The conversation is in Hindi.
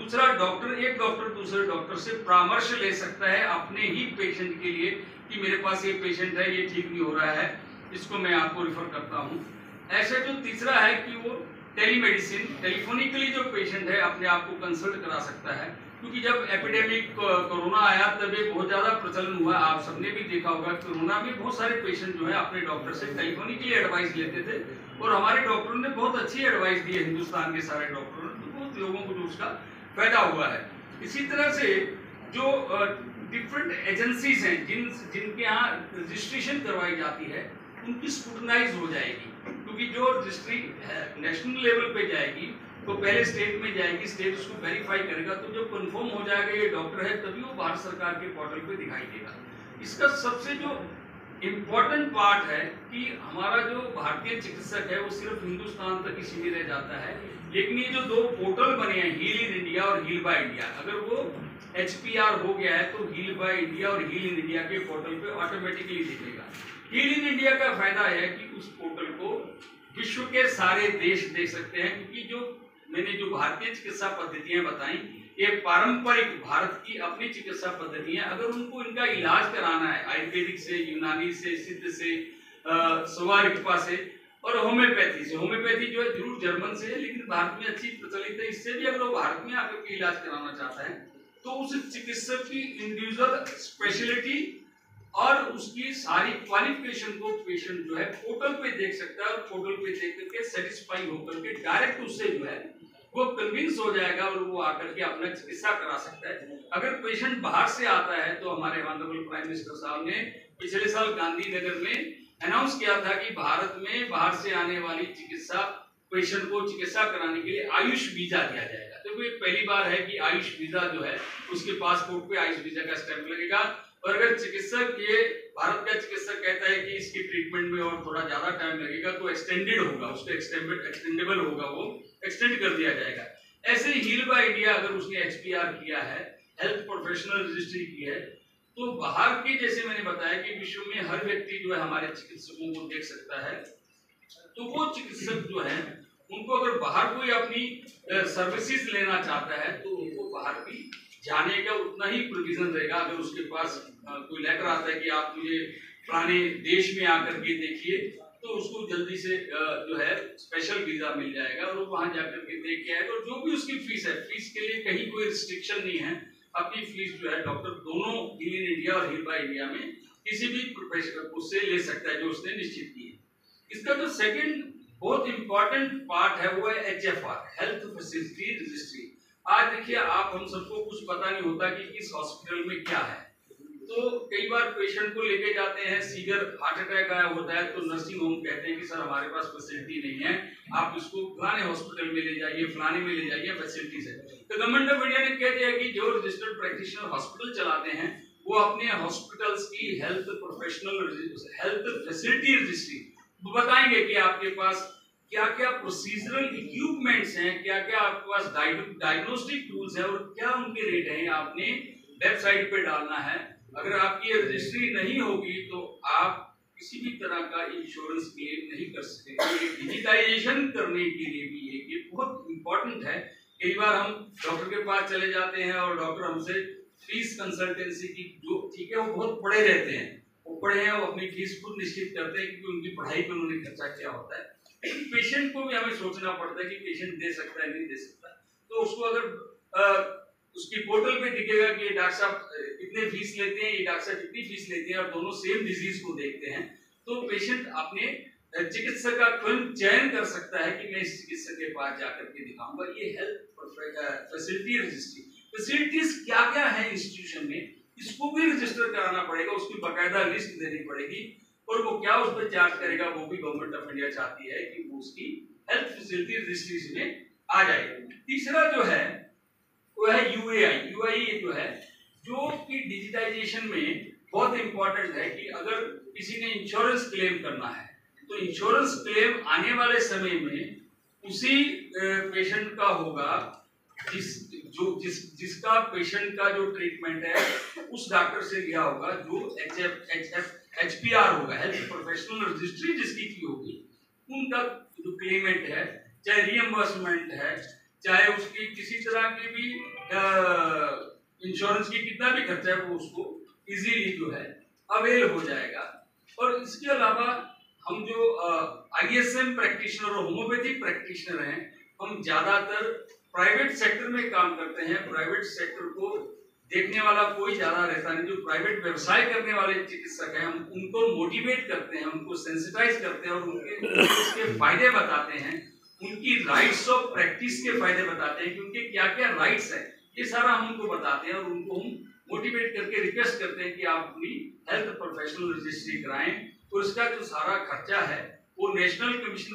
दूसरा एक डॉक्टर दूसरे डॉक्टर से परामर्श ले सकता है अपने ही पेशेंट के लिए कि मेरे पास ये पेशेंट है, ये ठीक नहीं हो रहा है, इसको मैं आपको रिफर करता हूँ। ऐसे जो तीसरा है कि वो टेलीमेडिसिन, टेलीफोनिकली जो पेशेंट है अपने आप को कंसल्ट करा सकता है, क्योंकि जब एपिडेमिक कोरोना आया तब ये बहुत ज्यादा प्रचलन हुआ। आप सबने भी देखा होगा कोरोना में बहुत सारे पेशेंट जो है अपने डॉक्टर से टेलीफोनिकली एडवाइस लेते थे और हमारे डॉक्टरों ने बहुत अच्छी एडवाइस दी है, हिंदुस्तान के सारे डॉक्टरों ने, तो बहुत लोगों को जो उसका फायदा हुआ है। इसी तरह से जो डिफरेंट एजेंसीज हैं जिनके यहाँ रजिस्ट्रेशन करवाई जाती है उनकी स्क्रूटनाइज हो जाएगी, क्योंकि जो रजिस्ट्री नेशनल लेवल पे जाएगी तो पहले स्टेट में जाएगी, स्टेट उसको वेरीफाई करेगा, तो जब कंफर्म हो जाएगा ये डॉक्टर है तभी वो भारत सरकार के पोर्टल पे दिखाई देगा। इसका सबसे जो इम्पोर्टेंट पार्ट है कि हमारा जो भारतीय चिकित्सक है वो सिर्फ हिंदुस्तान तक ही सीमित रह जाता है, लेकिन ये जो दो पोर्टल बने हैं हील इन इंडिया और हील बाय इंडिया, अगर वो HPR हो गया है तो हील बाय इंडिया और हील इन इंडिया के पोर्टल पे ऑटोमेटिकली दिखेगा। हील इन इंडिया का फायदा है कि उस पोर्टल को विश्व के सारे देश देख सकते हैं, क्योंकि जो मैंने जो भारतीय चिकित्सा पद्धतियां बताई ये पारंपरिक भारत की अपनी चिकित्सा पद्धतियां, अगर उनको इनका इलाज कराना है आयुर्वेदिक से, यूनानी से, सिद्ध से, सवारिकपा से और होम्योपैथी से, होम्योपैथी जो है जरूर जर्मन से है लेकिन भारत में अच्छी प्रचलित है, इससे भी अगर वो भारत में आकर के इलाज कराना चाहता है तो उस चिकित्सक की इंडिविजुअल स्पेशलिटी और उसकी सारी क्वालिफिकेशन को पेशेंट जो है पोर्टल पे देख सकता है और पोर्टल पे देख करके सेटिस्फाई होकर के डायरेक्ट उससे जो है वो कन्विंस हो जाएगा और वो आकर के अपना चिकित्सा करा सकता है। अगर पेशेंट बाहर से आता है तो हमारे ऑनरेबल प्राइम मिनिस्टर साहब ने पिछले साल गांधीनगर में अनाउंस किया था कि भारत में बाहर से आने वाली चिकित्सा पेशेंट को चिकित्सा कराने के लिए आयुष वीजा दिया जाएगा। तो ये पहली बार है कि आयुष वीजा जो है उसके पासपोर्ट पे आयुष वीजा का स्टैंप लगेगा, और अगर चिकित्सक ये भारत का चिकित्सक कहता है कि इसकी ट्रीटमेंट में और थोड़ा ज्यादा टाइम लगेगा तो एक्सटेंडेड होगा, उसका एक्सटेंडेबल होगा, वो एक्सटेंड कर दिया जाएगा। ऐसे ही हील बाय इंडिया अगर उसने HPR किया है, हेल्थ प्रोफेशनल रजिस्ट्री की है, तो बाहर के जैसे मैंने बताया कि विश्व में हर व्यक्ति जो है हमारे चिकित्सकों को देख सकता है, तो वो चिकित्सक जो है उनको अगर बाहर कोई अपनी सर्विसेज लेना चाहता है तो उनको बाहर भी जाने का उतना ही प्रोविजन रहेगा। अगर उसके पास कोई लेटर आता है कि आप मुझे पुराने देश में आकर के देखिए तो उसको जल्दी से जो है स्पेशल वीजा मिल जाएगा और वो वहां जाकर के देख के आएगा। और जो भी उसकी फीस है, फीस के लिए कहीं कोई रिस्ट्रिक्शन नहीं है, अपनी फीस जो है डॉक्टर दोनों हील इन इंडिया और हील बाय इंडिया में किसी भी प्रोफेशनल उससे ले सकता है जो उसने निश्चित की है। इसका जो सेकंड बहुत इंपॉर्टेंट पार्ट है वो है HFR, हेल्थ फैसिलिटी रजिस्ट्री। आज देखिए आप हम सबको कुछ पता नहीं होता कि किस हॉस्पिटल में क्या है, तो कई बार पेशेंट को लेके जाते हैं, सीवियर हार्ट अटैक आया होता है तो नर्सिंग होम कहते हैं कि सर हमारे पास फैसिलिटी नहीं है, आप इसको फलाने हॉस्पिटल में ले जाइए, फलाने में ले जाइए, फैसिलिटीज है। तो गवर्नमेंट ऑफ इंडिया ने कह दिया कि जो रजिस्टर्ड प्रैक्टिशनर हॉस्पिटल चलाते हैं वो अपने हॉस्पिटल्स की health professional health facility registry बताएंगे कि आपके पास क्या क्या प्रोसीजरल इक्विपमेंट्स हैं, क्या क्या आपके पास डायग्नोस्टिक टूल्स हैं और क्या उनके रेट हैं, आपने वेबसाइट पे डालना है। अगर आपकी रजिस्ट्री नहीं होगी तो आप किसी भी तरह का इंश्योरेंस क्लेम नहीं कर सकते। डिजिटाइजेशन करने के लिए भी ये बहुत इंपॉर्टेंट है। कई बार हम डॉक्टर के पास चले जाते हैं और डॉक्टर हमसे फीस कंसल्टेंसी की जो ठीक है वो बहुत पढ़े रहते हैं, वो पढ़े हैं, वो अपनी फीस खुद निश्चित करते हैं क्योंकि उनकी पढ़ाई पर उन्होंने खर्चा किया होता है। लेकिन पेशेंट को भी हमें सोचना पड़ता है कि पेशेंट दे सकता है नहीं दे सकता, तो उसको अगर उसकी पोर्टल पे दिखेगा कि डॉक्टर साहब इतने फीस लेते हैं, ये डॉक्टर साहब इतनी फीस लेते हैं और दोनों सेम डिजीज को देखते हैं, तो पेशेंट अपने चिकित्सक का तुरंत चयन कर सकता है कि मैं इस चिकित्सक के पास जाकर के दिखाऊंगा। ये हेल्थ फैसिलिटी रजिस्ट्री, फैसिलिटीज क्या क्या है इंस्टीट्यूशन में इसको भी रजिस्टर कराना पड़ेगा, उसकी बाकायदा लिस्ट देनी पड़ेगी और वो क्या उस पर चार्ज करेगा वो भी गवर्नमेंट ऑफ इंडिया चाहती है कि वो उसकी हेल्थ फैसिलिटी रजिस्ट्री में आ जाए। तीसरा जो है वो है UAI जो है जो कि डिजिटाइजेशन में बहुत इंपॉर्टेंट है कि अगर किसी ने इंश्योरेंस क्लेम करना है तो इंश्योरेंस क्लेम आने वाले समय में उसी पेशेंट का होगा जिसका पेशेंट का जो ट्रीटमेंट है उस डॉक्टर से लिया होगा, जो HPR होगा, हेल्थ प्रोफेशनल रजिस्ट्री जिसकी की होगी, उनका जो क्लेमेंट है, चाहे रिएम्बर्समेंट है, चाहे उसकी किसी तरह की भी इंश्योरेंस की कितना भी खर्चा है वो उसको इजीली जो है अवेल हो जाएगा। और इसके अलावा हम जो ISM प्रैक्टिशनर और होम्योपैथिक प्रैक्टिशनर हैं, हम ज्यादातर प्राइवेट सेक्टर में काम करते हैं। प्राइवेट सेक्टर को देखने वाला कोई ज्यादा रहता नहीं। जो प्राइवेट व्यवसाय करने वाले चिकित्सक हैं, हम उनको मोटिवेट करते हैं, उनको सेंसिटाइज करते हैं और उनके इसके फायदे बताते हैं, उनकी राइट्स ऑफ प्रैक्टिस के फायदे बताते हैं कि उनके क्या क्या राइट्स है, ये सारा हम उनको बताते हैं और उनको हम मोटिवेट करके रिक्वेस्ट करते हैं कि आप अपनी हेल्थ प्रोफेशनल रजिस्ट्री कराएं। और इसका जो सारा खर्चा है वो नेशनल कमीशन